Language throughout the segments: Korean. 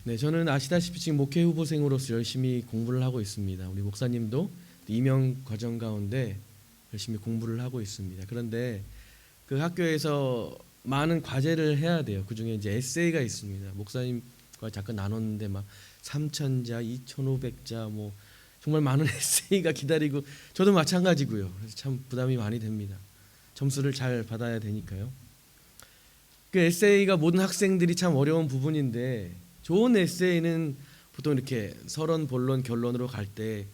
네, 저는 아시다시피 지금 목회 후보생으로서 열심히 공부를 하고 있습니다. 우리 목사님도 임용 과정 가운데 열심히 공부를 하고 있습니다. 그런데 그 학교에서 많은 과제를 해야 돼요. 그 중에 이제 에세이가 있습니다. 목사님과 잠깐 나눴는데 막 3,000자, 2,500자 뭐 정말 많은 에세이가 기다리고 저도 마찬가지고요. 그래서 참 부담이 많이 됩니다. 점수를 잘 받아야 되니까요. 그 에세이가 모든 학생들이 참 어려운 부분인데 좋은 에세이는 보통 이렇게 서론, 본론, 결론으로 갈 때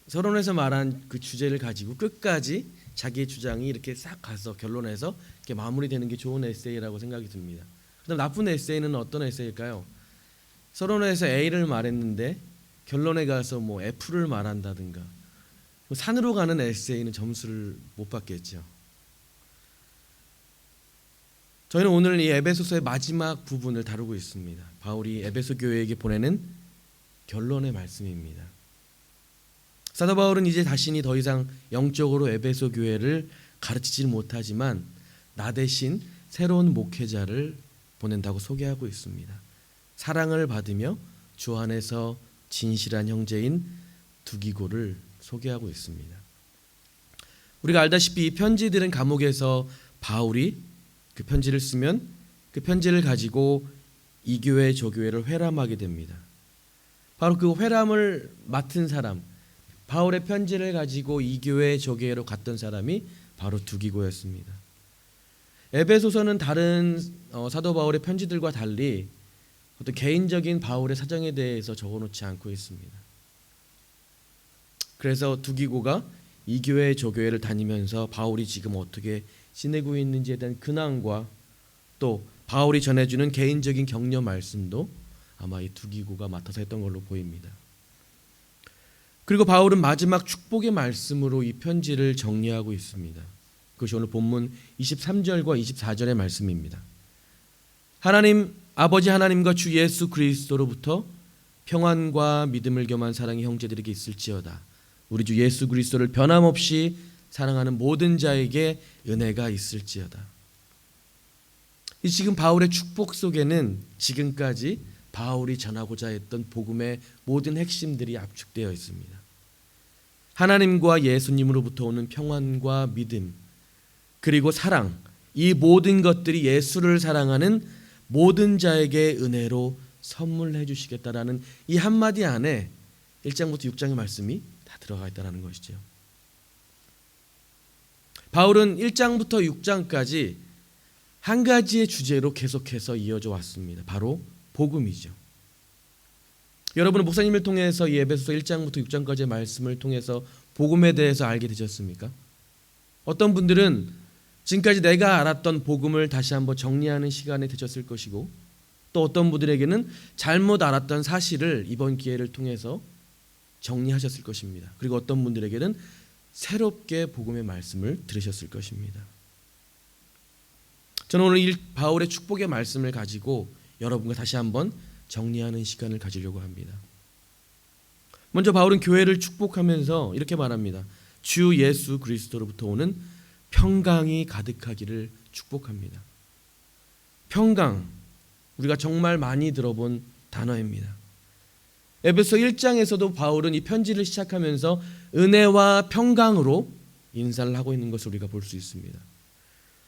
서론에서 말한 그 주제를 가지고 끝까지 자기의 주장이 이렇게 싹 가서 결론에서 이렇게 마무리되는 게 좋은 에세이라고 생각이 듭니다. 그다음 나쁜 에세이는 어떤 에세이일까요? 서론에서 A를 말했는데 결론에 가서 뭐 F를 말한다든가 산으로 가는 에세이는 점수를 못 받겠죠. 저희는 오늘 이 에베소서의 마지막 부분을 다루고 있습니다. 바울이 에베소 교회에게 보내는 결론의 말씀입니다. 사도 바울은 이제 자신이 더 이상 영적으로 에베소 교회를 가르치지 못하지만 나 대신 새로운 목회자를 보낸다고 소개하고 있습니다. 사랑을 받으며 주 안에서 진실한 형제인 두기고를 소개하고 있습니다. 우리가 알다시피 이 편지들은 감옥에서 바울이 그 편지를 쓰면 그 편지를 가지고 이 교회 저 교회를 회람하게 됩니다. 바로 그 회람을 맡은 사람, 바울의 편지를 가지고 이 교회 저 교회로 갔던 사람이 바로 두기고였습니다. 에베소서는 다른 사도 바울의 편지들과 달리 어떤 개인적인 바울의 사정에 대해서 적어놓지 않고 있습니다. 그래서 두기고가 이 교회 저 교회를 다니면서 바울이 지금 어떻게 지내고 있는지에 대한 근황과 또 바울이 전해주는 개인적인 격려 말씀도 아마 이 두기고가 맡아서 했던 걸로 보입니다. 그리고 바울은 마지막 축복의 말씀으로 이 편지를 정리하고 있습니다. 그것이 오늘 본문 23절과 24절의 말씀입니다. 하나님 아버지 하나님과 주 예수 그리스도로부터 평안과 믿음을 겸한 사랑이 형제들에게 있을지어다. 우리 주 예수 그리스도를 변함없이 사랑하는 모든 자에게 은혜가 있을지어다. 이 지금 바울의 축복 속에는 지금까지 바울이 전하고자 했던 복음의 모든 핵심들이 압축되어 있습니다. 하나님과 예수님으로부터 오는 평안과 믿음 그리고 사랑, 이 모든 것들이 예수를 사랑하는 모든 자에게 은혜로 선물해 주시겠다라는 이 한마디 안에 1장부터 6장의 말씀이 다 들어가 있다는 것이죠. 바울은 1장부터 6장까지 한 가지의 주제로 계속해서 이어져 왔습니다. 바로 복음이죠. 여러분은 목사님을 통해서 이 에베소서 1장부터 6장까지의 말씀을 통해서 복음에 대해서 알게 되셨습니까? 어떤 분들은 지금까지 내가 알았던 복음을 다시 한번 정리하는 시간이 되셨을 것이고 또 어떤 분들에게는 잘못 알았던 사실을 이번 기회를 통해서 정리하셨을 것입니다. 그리고 어떤 분들에게는 새롭게 복음의 말씀을 들으셨을 것입니다. 저는 오늘 바울의 축복의 말씀을 가지고 여러분과 다시 한번 정리하는 시간을 가지려고 합니다. 먼저 바울은 교회를 축복하면서 이렇게 말합니다. 주 예수 그리스도로부터 오는 평강이 가득하기를 축복합니다. 평강, 우리가 정말 많이 들어본 단어입니다. 에베소 1장에서도 바울은 이 편지를 시작하면서 은혜와 평강으로 인사를 하고 있는 것을 우리가 볼 수 있습니다.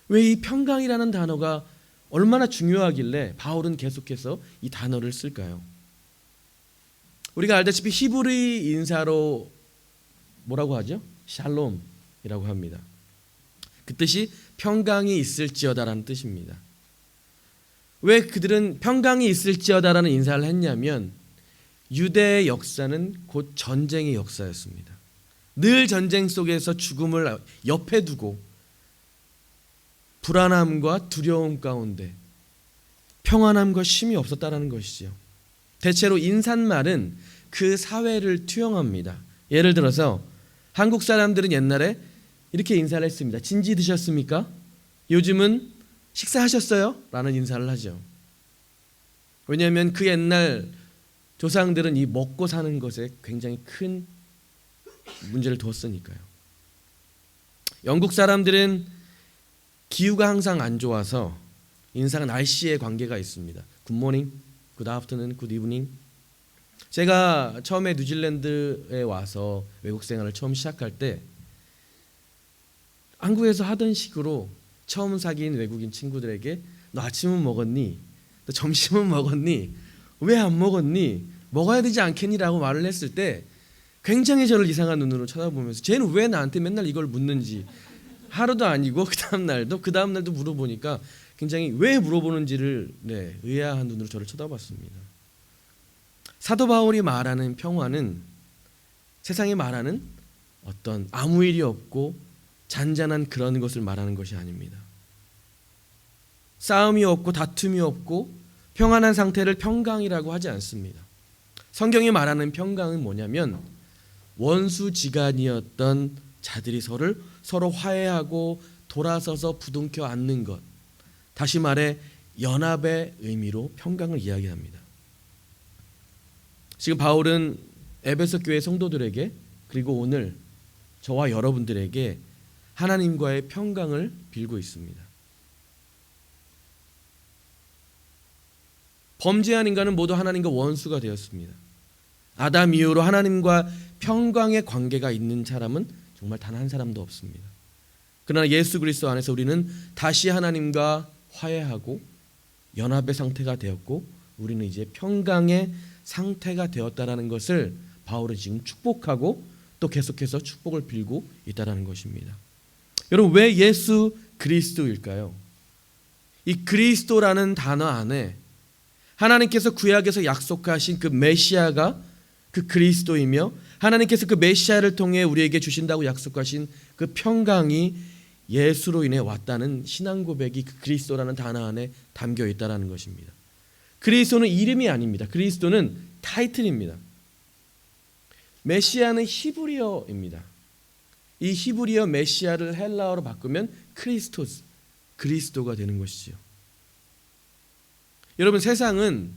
왜 이 평강이라는 단어가 얼마나 중요하길래 바울은 계속해서 이 단어를 쓸까요? 우리가 알다시피 히브리 인사로 뭐라고 하죠? 샬롬이라고 합니다. 그 뜻이 평강이 있을지어다라는 뜻입니다. 왜 그들은 평강이 있을지어다라는 인사를 했냐면 유대의 역사는 곧 전쟁의 역사였습니다. 늘 전쟁 속에서 죽음을 옆에 두고 불안함과 두려움 가운데 평안함과 쉼이 없었다라는 것이죠. 대체로 인사말은 그 사회를 투영합니다. 예를 들어서 한국 사람들은 옛날에 이렇게 인사를 했습니다. 진지 드셨습니까? 요즘은 식사하셨어요? 라는 인사를 하죠. 왜냐하면 그 옛날 조상들은 이 먹고 사는 것에 굉장히 큰 문제를 두었으니까요. 영국 사람들은 기후가 항상 안 좋아서 인사가 날씨에 관계가 있습니다. 굿모닝, Good afternoon, good evening. 제가 처음에 뉴질랜드에 와서 외국 생활을 처음 시작할 때 한국에서 하던 식으로 처음 사귄 외국인 친구들에게 너 아침은 먹었니? 너 점심은 먹었니? 왜 안 먹었니? 먹어야 되지 않겠니? 라고 말을 했을 때 굉장히 저를 이상한 눈으로 쳐다보면서 쟤는 왜 나한테 맨날 이걸 묻는지 하루도 아니고 그 다음 날도 물어보니까 굉장히 왜 물어보는지를 의아한 눈으로 저를 쳐다봤습니다. 사도 바울이 말하는 평화는 세상이 말하는 어떤 아무 일이 없고 잔잔한 그런 것을 말하는 것이 아닙니다. 싸움이 없고 다툼이 없고 평안한 상태를 평강이라고 하지 않습니다. 성경이 말하는 평강은 뭐냐면 원수지간이었던 자들이 서로 화해하고 돌아서서 부둥켜 안는 것, 다시 말해 연합의 의미로 평강을 이야기합니다. 지금 바울은 에베소 교회 성도들에게 그리고 오늘 저와 여러분들에게 하나님과의 평강을 빌고 있습니다. 범죄한 인간은 모두 하나님과 원수가 되었습니다. 아담 이후로 하나님과 평강의 관계가 있는 사람은 정말 단 한 사람도 없습니다. 그러나 예수 그리스도 안에서 우리는 다시 하나님과 화해하고 연합의 상태가 되었고 우리는 이제 평강의 상태가 되었다라는 것을 바울은 지금 축복하고 또 계속해서 축복을 빌고 있다라는 것입니다. 여러분, 왜 예수 그리스도일까요? 이 그리스도라는 단어 안에 하나님께서 구약에서 약속하신 그 메시아가 그 그리스도이며 하나님께서 그 메시아를 통해 우리에게 주신다고 약속하신 그 평강이 예수로 인해 왔다는 신앙 고백이 그 그리스도라는 단어 안에 담겨 있다는 것입니다. 그리스도는 이름이 아닙니다. 그리스도는 타이틀입니다. 메시아는 히브리어입니다. 이 히브리어 메시아를 헬라어로 바꾸면 크리스토스, 그리스도가 되는 것이지요. 여러분, 세상은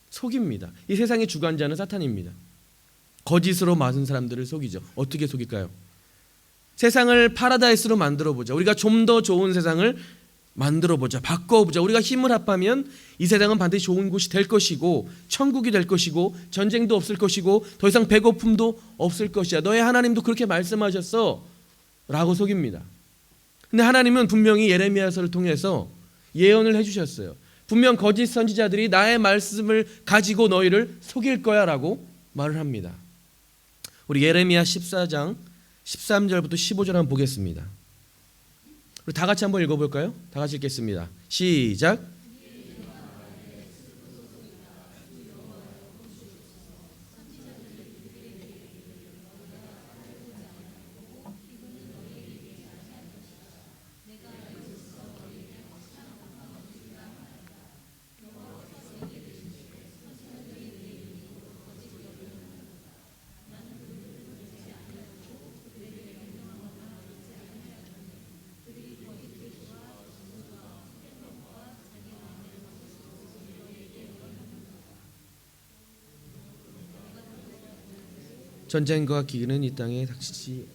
속입니다. 이 세상의 주관자는 사탄입니다. 거짓으로 맞은 사람들을 속이죠. 어떻게 속일까요? 세상을 파라다이스로 만들어보자. 우리가 좀 더 좋은 세상을 만들어보자. 바꿔보자. 우리가 힘을 합하면 이 세상은 반드시 좋은 곳이 될 것이고 천국이 될 것이고 전쟁도 없을 것이고 더 이상 배고픔도 없을 것이야. 너의 하나님도 그렇게 말씀하셨어 라고 속입니다. 근데 하나님은 분명히 예레미야서를 통해서 예언을 해주셨어요. 분명 거짓 선지자들이 나의 말씀을 가지고 너희를 속일 거야 라고 말을 합니다. 우리 예레미야 14장 13절부터 15절 한번 보겠습니다. 우리 다 같이 한번 읽어볼까요? 다 같이 읽겠습니다. 시작. 전쟁과 기근은 이 땅에 닥치지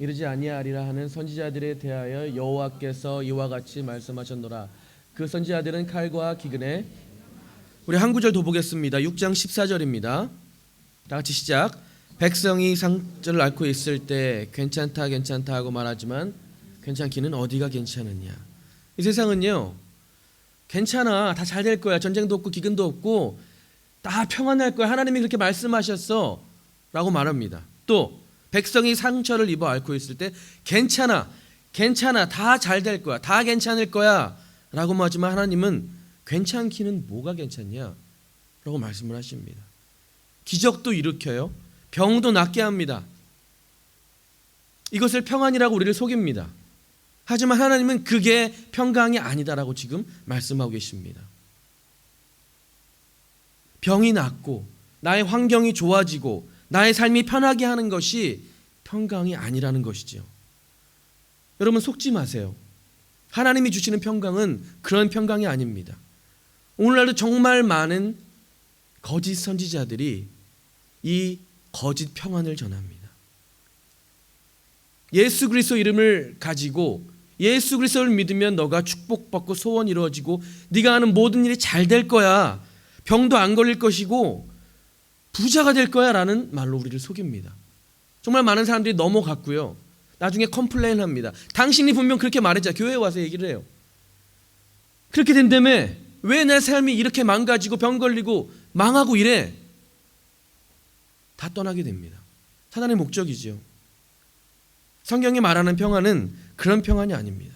이르지 아니하리라 하는 선지자들에 대하여 여호와께서 이와 같이 말씀하셨노라. 그 선지자들은 칼과 기근에 우리 한 구절 더 보겠습니다. 6장 14절입니다. 다 같이 시작. 백성이 상처를 앓고 있을 때 괜찮다 하고 말하지만 괜찮기는 어디가 괜찮으냐. 이 세상은요, 괜찮아, 다 잘 될 거야, 전쟁도 없고 기근도 없고 다 평안할 거야, 하나님이 그렇게 말씀하셨어 라고 말합니다. 또 백성이 상처를 입어 앓고 있을 때 괜찮아, 다 잘 될 거야, 다 괜찮을 거야 라고 하지만 하나님은 괜찮기는 뭐가 괜찮냐 라고 말씀을 하십니다. 기적도 일으켜요. 병도 낫게 합니다. 이것을 평안이라고 우리를 속입니다. 하지만 하나님은 그게 평강이 아니다라고 지금 말씀하고 계십니다. 병이 낫고 나의 환경이 좋아지고 나의 삶이 편하게 하는 것이 평강이 아니라는 것이지요. 여러분, 속지 마세요. 하나님이 주시는 평강은 그런 평강이 아닙니다. 오늘날도 정말 많은 거짓 선지자들이 이 거짓 평안을 전합니다. 예수 그리스도 이름을 가지고 예수 그리스도를 믿으면 너가 축복받고 소원 이루어지고 네가 하는 모든 일이 잘 될 거야. 병도 안 걸릴 것이고 부자가 될 거야 라는 말로 우리를 속입니다. 정말 많은 사람들이 넘어갔고요. 나중에 컴플레인 합니다. 당신이 분명 그렇게 말했잖아. 교회에 와서 얘기를 해요. 그렇게 된다며 왜 내 삶이 이렇게 망가지고 병 걸리고 망하고 이래? 다 떠나게 됩니다. 사단의 목적이죠. 성경이 말하는 평안은 그런 평안이 아닙니다.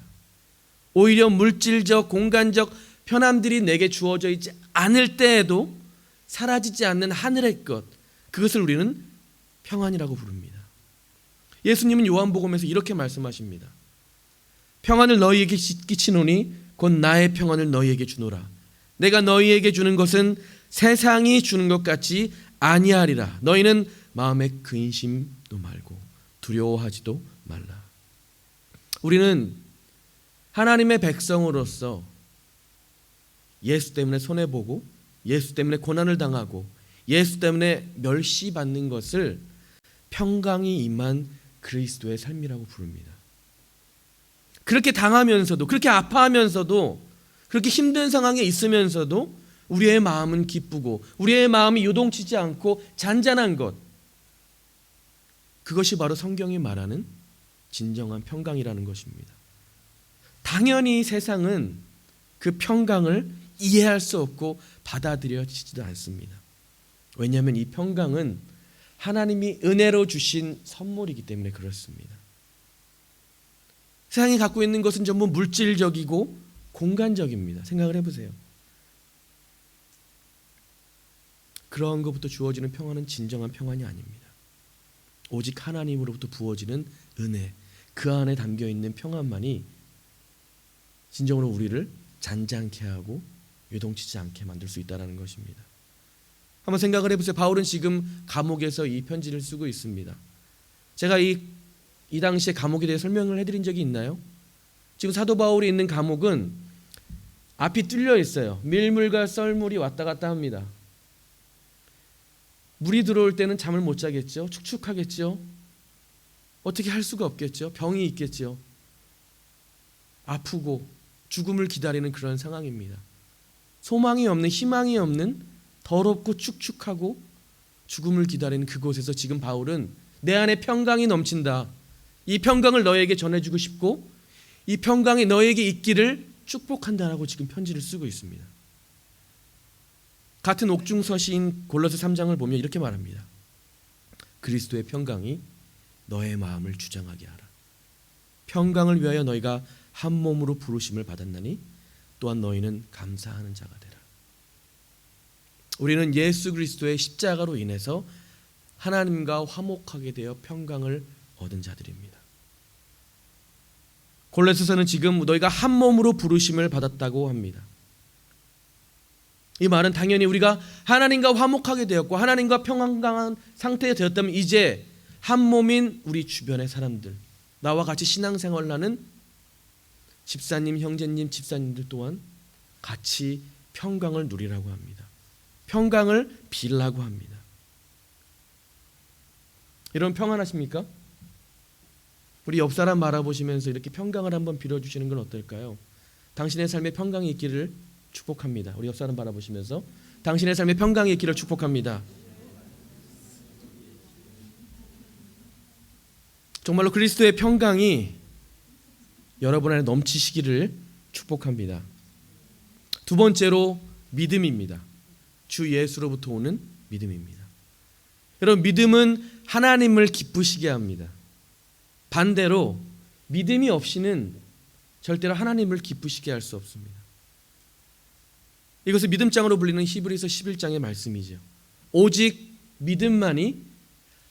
오히려 물질적, 공간적 편함들이 내게 주어져 있지 않을 때에도 사라지지 않는 하늘의 것, 그것을 우리는 평안이라고 부릅니다. 예수님은 요한복음에서 이렇게 말씀하십니다. 평안을 너희에게 끼치노니 곧 나의 평안을 너희에게 주노라. 내가 너희에게 주는 것은 세상이 주는 것 같이 아니하리라. 너희는 마음에 근심도 말고 두려워하지도 말라. 우리는 하나님의 백성으로서 예수 때문에 손해보고 예수 때문에 고난을 당하고 예수 때문에 멸시받는 것을 평강이 임한 그리스도의 삶이라고 부릅니다. 그렇게 당하면서도, 그렇게 아파하면서도, 그렇게 힘든 상황에 있으면서도 우리의 마음은 기쁘고 우리의 마음이 요동치지 않고 잔잔한 것, 그것이 바로 성경이 말하는 진정한 평강이라는 것입니다. 당연히 세상은 그 평강을 이해할 수 없고 받아들여지지도 않습니다. 왜냐하면 이 평강은 하나님이 은혜로 주신 선물이기 때문에 그렇습니다. 세상이 갖고 있는 것은 전부 물질적이고 공간적입니다. 생각을 해보세요. 그러한 것부터 주어지는 평안은 진정한 평안이 아닙니다. 오직 하나님으로부터 부어지는 은혜, 그 안에 담겨있는 평안만이 진정으로 우리를 잔잔케 하고 요동치지 않게 만들 수 있다는 것입니다. 한번 생각을 해보세요. 바울은 지금 감옥에서 이 편지를 쓰고 있습니다. 제가 이 당시에 감옥에 대해 설명을 해드린 적이 있나요? 지금 사도 바울이 있는 감옥은 앞이 뚫려 있어요. 밀물과 썰물이 왔다 갔다 합니다. 물이 들어올 때는 잠을 못 자겠죠. 축축하겠죠. 어떻게 할 수가 없겠죠. 병이 있겠죠. 아프고 죽음을 기다리는 그런 상황입니다. 소망이 없는, 희망이 없는, 더럽고 축축하고 죽음을 기다리는 그곳에서 지금 바울은 내 안에 평강이 넘친다. 이 평강을 너에게 전해주고 싶고 이 평강이 너에게 있기를 축복한다라고 지금 편지를 쓰고 있습니다. 같은 옥중서시인 골로새 3장을 보면 이렇게 말합니다. 그리스도의 평강이 너의 마음을 주장하게 하라. 평강을 위하여 너희가 한 몸으로 부르심을 받았나니 또한 너희는 감사하는 자가 되라. 우리는 예수 그리스도의 십자가로 인해서 하나님과 화목하게 되어 평강을 얻은 자들입니다. 골로새서는 지금 너희가 한 몸으로 부르심을 받았다고 합니다. 이 말은 당연히 우리가 하나님과 화목하게 되었고 하나님과 평안한 상태에 되었다면 이제 한 몸인 우리 주변의 사람들, 나와 같이 신앙생활을 하는 집사님, 형제님, 집사님들 또한 같이 평강을 누리라고 합니다. 평강을 빌라고 합니다. 여러분 평안하십니까? 우리 옆 사람 바라보시면서 이렇게 평강을 한번 빌어주시는 건 어떨까요? 당신의 삶에 평강이 있기를 축복합니다. 우리 옆 사람 바라보시면서 당신의 삶에 평강이 있기를 축복합니다. 정말로 그리스도의 평강이 여러분 안에 넘치시기를 축복합니다. 두 번째로 믿음입니다. 주 예수로부터 오는 믿음입니다. 여러분 믿음은 하나님을 기쁘시게 합니다. 반대로 믿음이 없이는 절대로 하나님을 기쁘시게 할 수 없습니다. 이것을 믿음장으로 불리는 히브리서 11장의 말씀이죠. 오직 믿음만이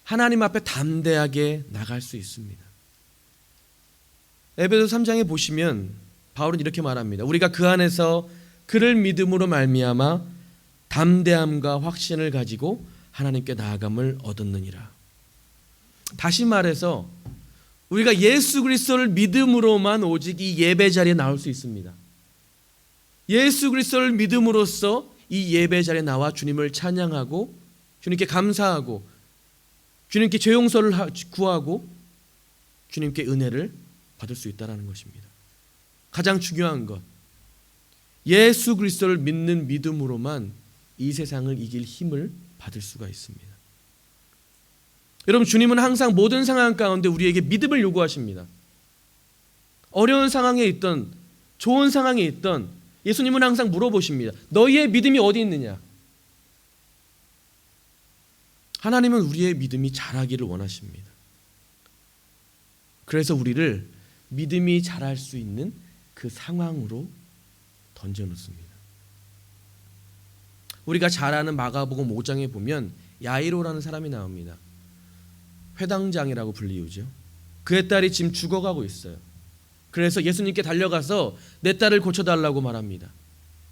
하나님 앞에 담대하게 나갈 수 있습니다. 에베소 3장에 보시면 바울은 이렇게 말합니다. 우리가 그 안에서 그를 믿음으로 말미암아 담대함과 확신을 가지고 하나님께 나아감을 얻었느니라. 다시 말해서 우리가 예수 그리스도를 믿음으로만 오직 이 예배 자리에 나올 수 있습니다. 예수 그리스도를 믿음으로써 이 예배 자리에 나와 주님을 찬양하고 주님께 감사하고 주님께 죄 용서를 구하고 주님께 은혜를 받을 수 있다는 것입니다. 가장 중요한 것, 예수 그리스도를 믿는 믿음으로만 이 세상을 이길 힘을 받을 수가 있습니다. 여러분, 주님은 항상 모든 상황 가운데 우리에게 믿음을 요구하십니다. 어려운 상황에 있던, 좋은 상황에 있던 예수님은 항상 물어보십니다. 너희의 믿음이 어디 있느냐? 하나님은 우리의 믿음이 자라기를 원하십니다. 그래서 우리를 믿음이 자랄 수 있는 그 상황으로 던져놓습니다. 우리가 잘 아는 마가복음 5장에 보면 야이로라는 사람이 나옵니다. 회당장이라고 불리우죠. 그의 딸이 지금 죽어가고 있어요. 그래서 예수님께 달려가서 내 딸을 고쳐달라고 말합니다.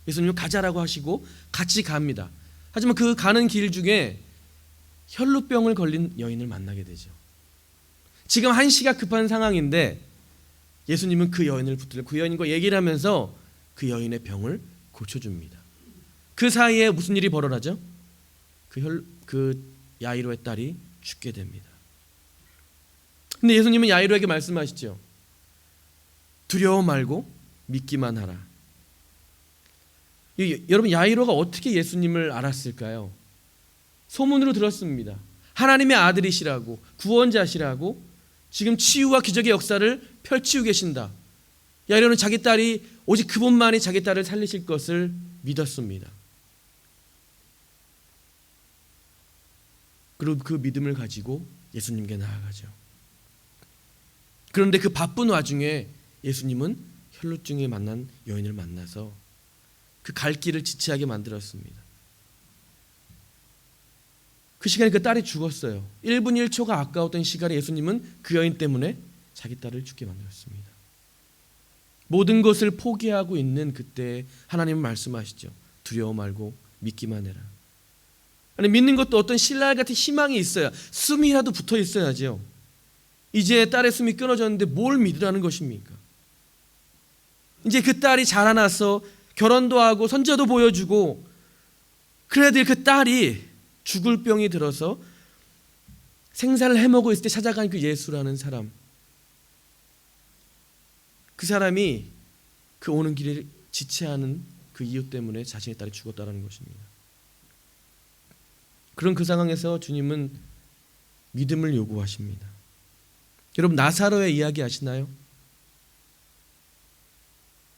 예수님은 가자라고 하시고 같이 갑니다. 하지만 그 가는 길 중에 혈루병을 걸린 여인을 만나게 되죠. 지금 한시가 급한 상황인데 예수님은 그 여인을 붙들고 그 여인과 얘기를 하면서 그 여인의 병을 고쳐줍니다. 그 사이에 무슨 일이 벌어나죠? 그 야이로의 딸이 죽게 됩니다. 근데 예수님은 야이로에게 말씀하시죠. 두려워 말고 믿기만 하라. 여러분, 야이로가 어떻게 예수님을 알았을까요? 소문으로 들었습니다. 하나님의 아들이시라고, 구원자시라고, 지금 치유와 기적의 역사를 펼치고 계신다. 야이로는 자기 딸이 오직 그분만이 자기 딸을 살리실 것을 믿었습니다. 그리고 그 믿음을 가지고 예수님께 나아가죠. 그런데 그 바쁜 와중에 예수님은 혈루증에 만난 여인을 만나서 그 갈 길을 지체하게 만들었습니다. 그 시간에 그 딸이 죽었어요. 1분 1초가 아까웠던 시간에 예수님은 그 여인 때문에 자기 딸을 죽게 만들었습니다. 모든 것을 포기하고 있는 그때 하나님은 말씀하시죠. 두려워 말고 믿기만 해라. 아니, 믿는 것도 어떤 신랄 같은 희망이 있어야, 숨이라도 붙어 있어야죠. 이제 딸의 숨이 끊어졌는데 뭘 믿으라는 것입니까? 이제 그 딸이 자라나서 결혼도 하고 선자도 보여주고 그래야 될 그 딸이 죽을 병이 들어서 생사를 해먹고 있을 때 찾아간 그 예수라는 사람, 그 사람이 그 오는 길에 지체하는 그 이유 때문에 자신의 딸이 죽었다는 것입니다. 그런 그 상황에서 주님은 믿음을 요구하십니다. 여러분, 나사로의 이야기 아시나요?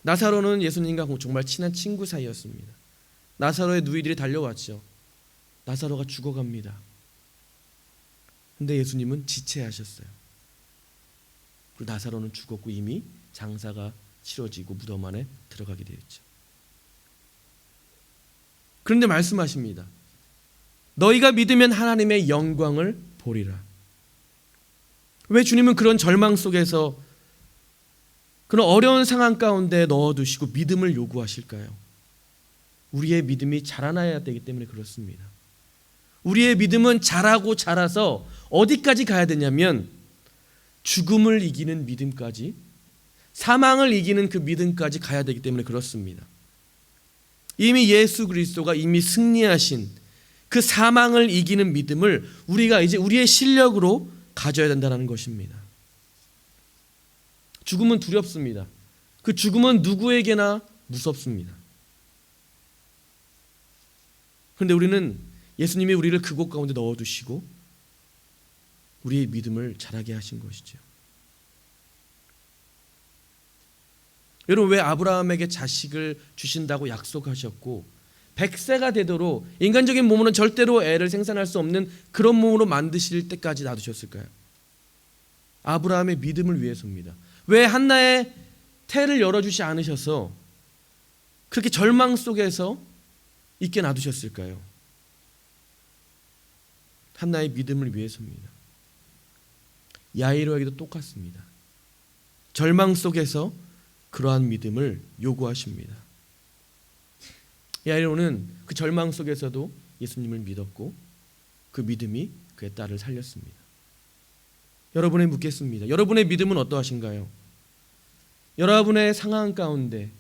나사로는 예수님과 정말 친한 친구 사이였습니다. 나사로의 누이들이 달려왔죠. 나사로가 죽어갑니다. 근데 예수님은 지체하셨어요. 그리고 나사로는 죽었고 이미 장사가 치러지고 무덤 안에 들어가게 되었죠. 그런데 말씀하십니다. 너희가 믿으면 하나님의 영광을 보리라. 왜 주님은 그런 절망 속에서, 그런 어려운 상황 가운데 넣어두시고 믿음을 요구하실까요? 우리의 믿음이 자라나야 되기 때문에 그렇습니다. 우리의 믿음은 자라고 자라서 어디까지 가야 되냐면 죽음을 이기는 믿음까지, 사망을 이기는 그 믿음까지 가야 되기 때문에 그렇습니다. 이미 예수 그리스도가 이미 승리하신 그 사망을 이기는 믿음을 우리가 이제 우리의 실력으로 가져야 된다는 것입니다. 죽음은 두렵습니다. 그 죽음은 누구에게나 무섭습니다. 그런데 우리는 예수님이 우리를 그곳 가운데 넣어두시고 우리의 믿음을 자라게 하신 것이죠. 여러분, 왜 아브라함에게 자식을 주신다고 약속하셨고 100세가 되도록 인간적인 몸으로는 절대로 애를 생산할 수 없는 그런 몸으로 만드실 때까지 놔두셨을까요? 아브라함의 믿음을 위해서입니다. 왜 한나의 태를 열어주지 않으셔서 그렇게 절망 속에서 있게 놔두셨을까요? 한나의 믿음을 위해서입니다. 야이로에게도 똑같습니다. 절망 속에서 그러한 믿음을 요구하십니다. 야이로는 그 절망 속에서도 예수님을 믿었고 그 믿음이 그의 딸을 살렸습니다. 여러분에 묻겠습니다. 여러분의 믿음은 어떠하신가요? 여러분의 상황 가운데,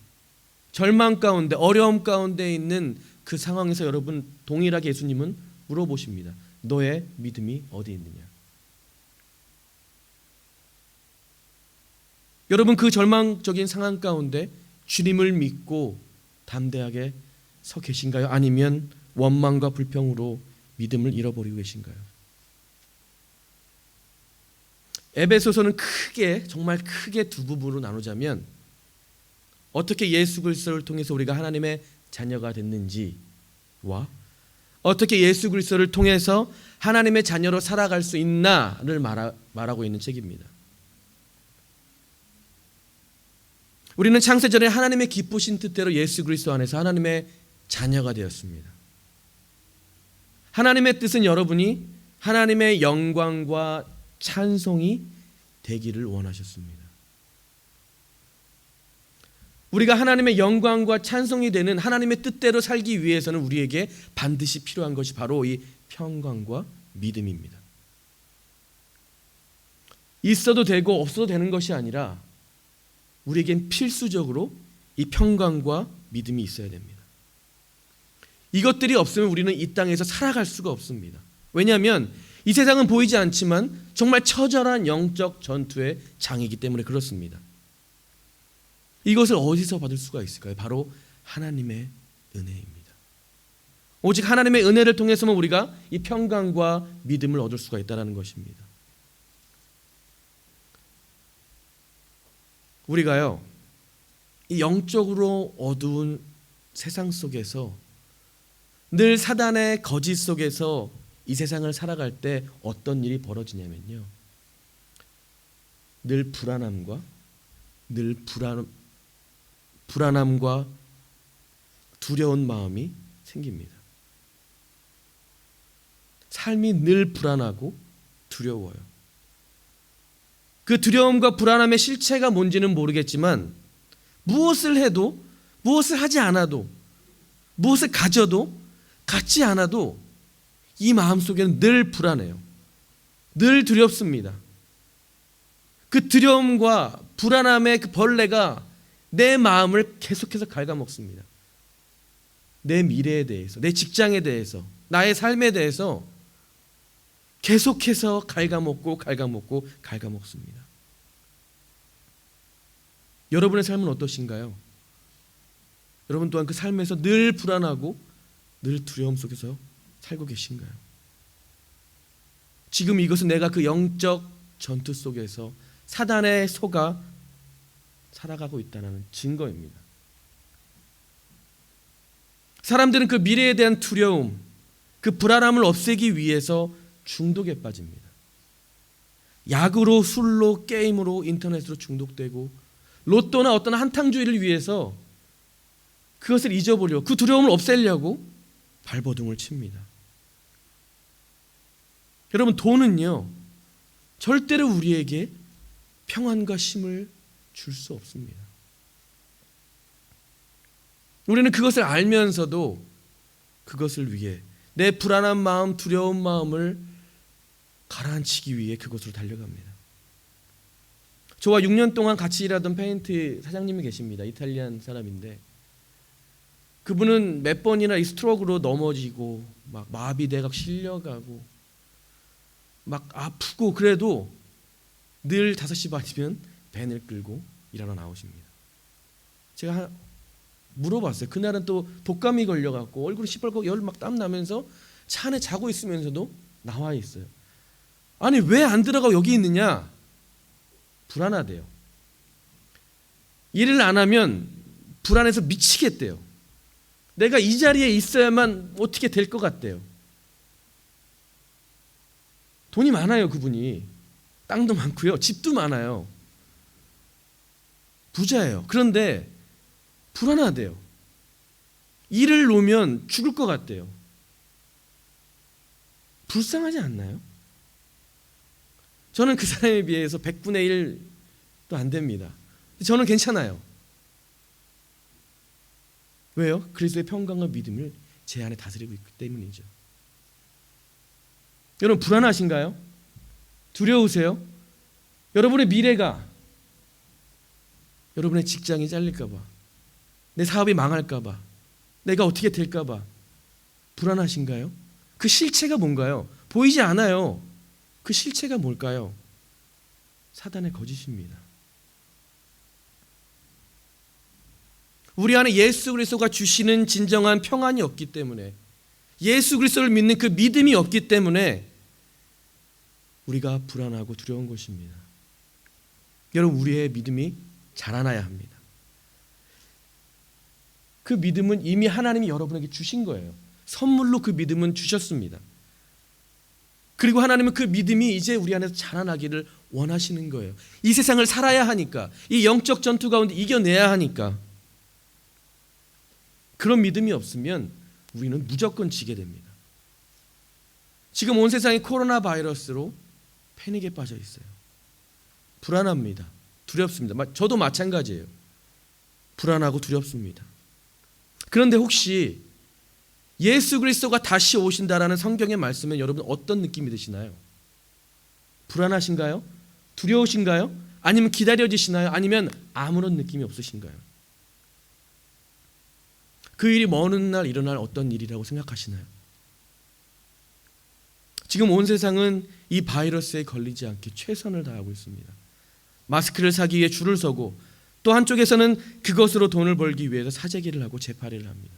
절망 가운데, 어려움 가운데 있는 그 상황에서 여러분 동일하게 예수님은 물어보십니다. 너의 믿음이 어디 있느냐? 여러분, 그 절망적인 상황 가운데 주님을 믿고 담대하게 서 계신가요? 아니면 원망과 불평으로 믿음을 잃어버리고 계신가요? 에베소서는 크게, 정말 크게 두 부분으로 나누자면 어떻게 예수 그리스도를 통해서 우리가 하나님의 자녀가 됐는지와 어떻게 예수 그리스도를 통해서 하나님의 자녀로 살아갈 수 있나를 말하고 있는 책입니다. 우리는 창세전에 하나님의 기쁘신 뜻대로 예수 그리스도 안에서 하나님의 자녀가 되었습니다. 하나님의 뜻은 여러분이 하나님의 영광과 찬송이 되기를 원하셨습니다. 우리가 하나님의 영광과 찬송이 되는 하나님의 뜻대로 살기 위해서는 우리에게 반드시 필요한 것이 바로 이 평강과 믿음입니다. 있어도 되고 없어도 되는 것이 아니라 우리에겐 필수적으로 이 평강과 믿음이 있어야 됩니다. 이것들이 없으면 우리는 이 땅에서 살아갈 수가 없습니다. 왜냐하면 이 세상은 보이지 않지만 정말 처절한 영적 전투의 장이기 때문에 그렇습니다. 이것을 어디서 받을 수가 있을까요? 바로 하나님의 은혜입니다. 오직 하나님의 은혜를 통해서만 우리가 이 평강과 믿음을 얻을 수가 있다는 것입니다. 우리가요, 이 영적으로 어두운 세상 속에서 늘 사단의 거짓 속에서 이 세상을 살아갈 때 어떤 일이 벌어지냐면요, 늘 불안함과 두려운 마음이 생깁니다. 삶이 늘 불안하고 두려워요. 그 두려움과 불안함의 실체가 뭔지는 모르겠지만 무엇을 해도, 무엇을 하지 않아도, 무엇을 가져도, 갖지 않아도 이 마음속에는 늘 불안해요. 늘 두렵습니다. 그 두려움과 불안함의 그 벌레가 내 마음을 계속해서 갉아먹습니다. 내 미래에 대해서, 내 직장에 대해서, 나의 삶에 대해서 계속해서 갉아먹습니다. 여러분의 삶은 어떠신가요? 여러분 또한 그 삶에서 늘 불안하고 늘 두려움 속에서 살고 계신가요? 지금 이것은 내가 그 영적 전투 속에서 사단의 속아 살아가고 있다는 증거입니다. 사람들은 그 미래에 대한 두려움, 그 불안함을 없애기 위해서 중독에 빠집니다. 약으로, 술로, 게임으로, 인터넷으로 중독되고 로또나 어떤 한탕주의를 위해서 그것을 잊어보려고, 그 두려움을 없애려고 발버둥을 칩니다. 여러분, 돈은요 절대로 우리에게 평안과 쉼을 줄 수 없습니다. 우리는 그것을 알면서도 그것을 위해 내 불안한 마음, 두려운 마음을 가라앉히기 위해 그것으로 달려갑니다. 저와 6년 동안 같이 일하던 페인트 사장님이 계십니다. 이탈리안 사람인데 그분은 몇 번이나 이 스트로크로 넘어지고 막 마비돼가 실려가고 막 아프고 그래도 늘 5시 반이면 밴을 끌고 일하러 나오십니다. 제가 물어봤어요. 그날은 또 독감이 걸려갖고 얼굴이 시뻘겋고 열 막 땀 나면서 차 안에 자고 있으면서도 나와 있어요. 아니 왜 안 들어가고 여기 있느냐? 불안하대요. 일을 안 하면 불안해서 미치겠대요. 내가 이 자리에 있어야만 어떻게 될 것 같대요. 돈이 많아요. 그분이 땅도 많고요, 집도 많아요. 부자예요. 그런데 불안하대요. 일을 놓으면 죽을 것 같대요. 불쌍하지 않나요? 저는 그 사람에 비해서 100분의 1도 안 됩니다. 저는 괜찮아요. 왜요? 그리스도의 평강과 믿음을 제 안에 다스리고 있기 때문이죠. 여러분 불안하신가요? 두려우세요? 여러분의 미래가, 여러분의 직장이 잘릴까 봐, 내 사업이 망할까 봐, 내가 어떻게 될까 봐 불안하신가요? 그 실체가 뭔가요? 보이지 않아요. 그 실체가 뭘까요? 사단의 거짓입니다. 우리 안에 예수 그리스도가 주시는 진정한 평안이 없기 때문에, 예수 그리스도를 믿는 그 믿음이 없기 때문에 우리가 불안하고 두려운 것입니다. 여러분, 우리의 믿음이 자라나야 합니다. 그 믿음은 이미 하나님이 여러분에게 주신 거예요. 선물로 그 믿음은 주셨습니다. 그리고 하나님은 그 믿음이 이제 우리 안에서 자라나기를 원하시는 거예요. 이 세상을 살아야 하니까, 이 영적 전투 가운데 이겨내야 하니까. 그런 믿음이 없으면 우리는 무조건 지게 됩니다. 지금 온 세상이 코로나 바이러스로 패닉에 빠져 있어요. 불안합니다. 두렵습니다. 저도 마찬가지예요. 불안하고 두렵습니다. 그런데 혹시 예수 그리스도가 다시 오신다라는 성경의 말씀은 여러분 어떤 느낌이 드시나요? 불안하신가요? 두려우신가요? 아니면 기다려지시나요? 아니면 아무런 느낌이 없으신가요? 그 일이 먼 날 일어날 어떤 일이라고 생각하시나요? 지금 온 세상은 이 바이러스에 걸리지 않게 최선을 다하고 있습니다. 마스크를 사기 위해 줄을 서고, 또 한쪽에서는 그것으로 돈을 벌기 위해서 사재기를 하고 재팔이를 합니다.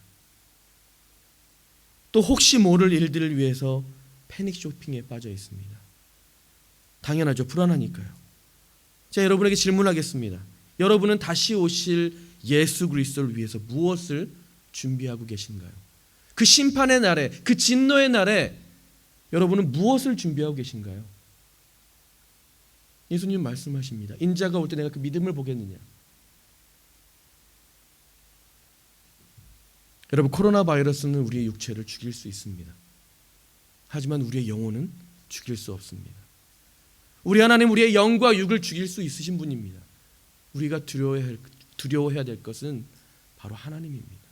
또 혹시 모를 일들을 위해서 패닉 쇼핑에 빠져 있습니다. 당연하죠. 불안하니까요. 제가 여러분에게 질문하겠습니다. 여러분은 다시 오실 예수 그리스도를 위해서 무엇을 준비하고 계신가요? 그 심판의 날에, 그 진노의 날에 여러분은 무엇을 준비하고 계신가요? 예수님 말씀하십니다. 인자가 올 때 내가 그 믿음을 보겠느냐? 여러분, 코로나 바이러스는 우리의 육체를 죽일 수 있습니다. 하지만 우리의 영혼은 죽일 수 없습니다. 우리 하나님, 우리의 영과 육을 죽일 수 있으신 분입니다. 우리가 두려워해야 될 것은 바로 하나님입니다.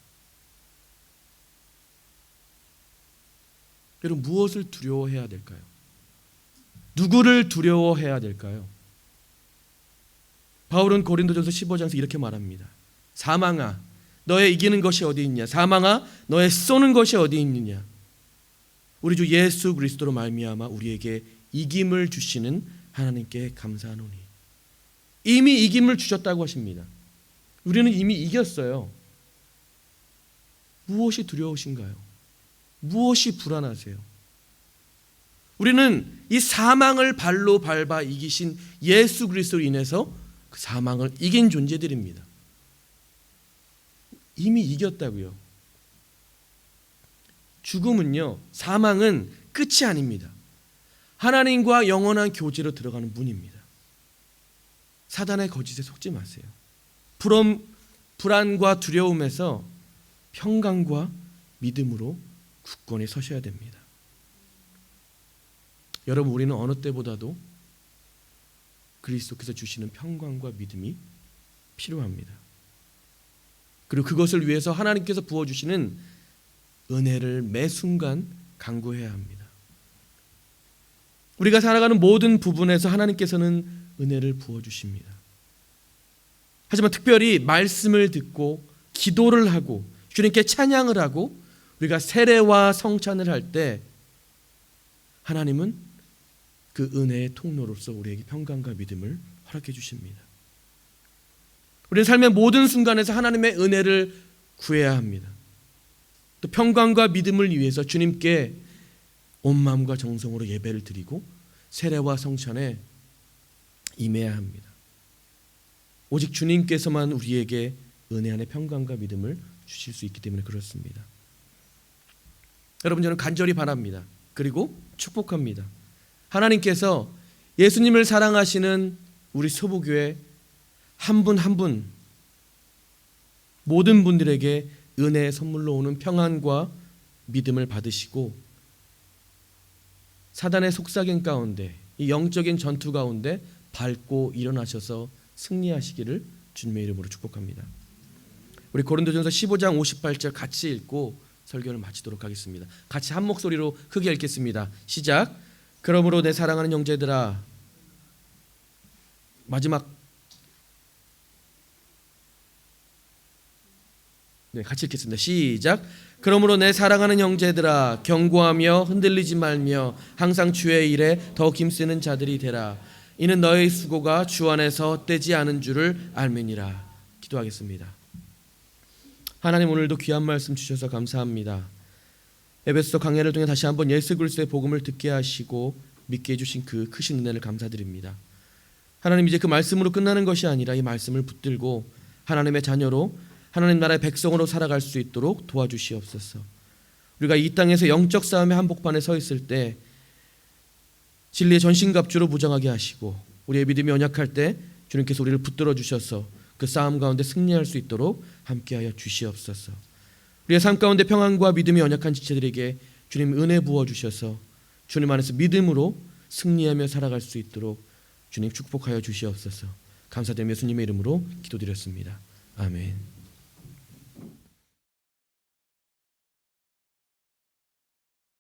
여러분, 무엇을 두려워해야 될까요? 누구를 두려워해야 될까요? 바울은 고린도전서 15장에서 이렇게 말합니다. 사망아, 너의 이기는 것이 어디 있냐? 사망아, 너의 쏘는 것이 어디 있느냐? 우리 주 예수 그리스도로 말미암아 우리에게 이김을 주시는 하나님께 감사하노니. 이미 이김을 주셨다고 하십니다. 우리는 이미 이겼어요. 무엇이 두려우신가요? 무엇이 불안하세요? 우리는 이 사망을 발로 밟아 이기신 예수 그리스도로 인해서 그 사망을 이긴 존재들입니다. 이미 이겼다고요. 죽음은요, 사망은 끝이 아닙니다. 하나님과 영원한 교제로 들어가는 문입니다. 사단의 거짓에 속지 마세요. 불안과 두려움에서 평강과 믿음으로 굳건히 서셔야 됩니다. 여러분, 우리는 어느 때보다도 그리스도께서 주시는 평강과 믿음이 필요합니다. 그리고 그것을 위해서 하나님께서 부어주시는 은혜를 매 순간 간구해야 합니다. 우리가 살아가는 모든 부분에서 하나님께서는 은혜를 부어주십니다. 하지만 특별히 말씀을 듣고 기도를 하고 주님께 찬양을 하고 우리가 세례와 성찬을 할 때 하나님은 그 은혜의 통로로서 우리에게 평강과 믿음을 허락해 주십니다. 우리는 삶의 모든 순간에서 하나님의 은혜를 구해야 합니다. 또 평강과 믿음을 위해서 주님께 온 마음과 정성으로 예배를 드리고 세례와 성찬에 임해야 합니다. 오직 주님께서만 우리에게 은혜 안에 평강과 믿음을 주실 수 있기 때문에 그렇습니다. 여러분, 저는 간절히 바랍니다. 그리고 축복합니다. 하나님께서 예수님을 사랑하시는 우리 서부교회 한 분 한 분 모든 분들에게 은혜의 선물로 오는 평안과 믿음을 받으시고 사단의 속삭임 가운데 이 영적인 전투 가운데 밟고 일어나셔서 승리하시기를 주님의 이름으로 축복합니다. 우리 고린도전서 15장 58절 같이 읽고 설교를 마치도록 하겠습니다. 같이 한 목소리로 크게 읽겠습니다. 시작. 그러므로 내 사랑하는 형제들아, 마지막 같이 읽겠습니다. 시작. 그러므로 내 사랑하는 형제들아, 경고하며 흔들리지 말며 항상 주의 일에 더 힘쓰는 자들이 되라. 이는 너의 수고가 주 안에서 헛되지 않은 줄을 알미니라. 기도하겠습니다. 하나님, 오늘도 귀한 말씀 주셔서 감사합니다. 에베소 강해를 통해 다시 한번 예수 그리스도의 복음을 듣게 하시고 믿게 해주신 그 크신 은혜를 감사드립니다. 하나님, 이제 그 말씀으로 끝나는 것이 아니라 이 말씀을 붙들고 하나님의 자녀로, 하나님 나라의 백성으로 살아갈 수 있도록 도와주시옵소서. 우리가 이 땅에서 영적 싸움의 한복판에 서 있을 때 진리의 전신갑주로 무장하게 하시고, 우리의 믿음이 연약할 때 주님께서 우리를 붙들어 주셔서 그 싸움 가운데 승리할 수 있도록 함께하여 주시옵소서. 우리의 삶 가운데 평안과 믿음이 연약한 지체들에게 주님 은혜 부어 주셔서 주님 안에서 믿음으로 승리하며 살아갈 수 있도록 주님 축복하여 주시옵소서. 감사드리며 예수님의 이름으로 기도드렸습니다. 아멘.